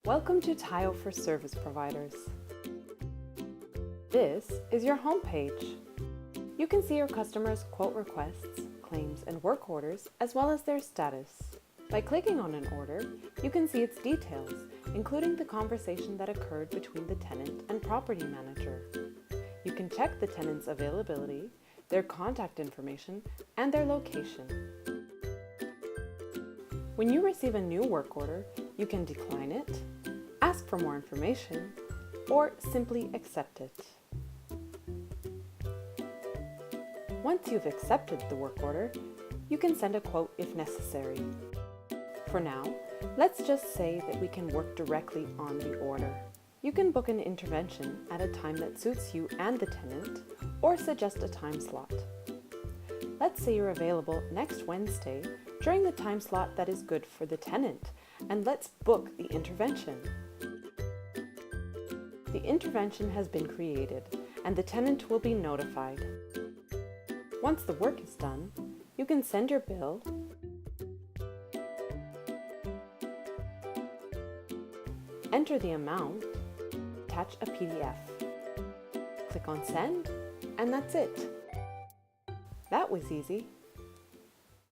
Welcome to Tayo for Service Providers. This is your homepage. You can see your customers' quote requests, claims, and work orders, as well as their status. By clicking on an order, you can see its details, including the conversation that occurred between the tenant and property manager. You can check the tenant's availability, their contact information, and their location. When you receive a new work order, you can decline it, ask for more information, or simply accept it. Once you've accepted the work order, you can send a quote if necessary. For now, let's just say that we can work directly on the order. You can book an intervention at a time that suits you and the tenant, or suggest a time slot. Let's say you're available next Wednesday during the time slot that is good for the tenant, and let's book the intervention. The intervention has been created, and the tenant will be notified. Once the work is done, you can send your bill, enter the amount, attach a PDF. Click on Send, and that's it. That was easy.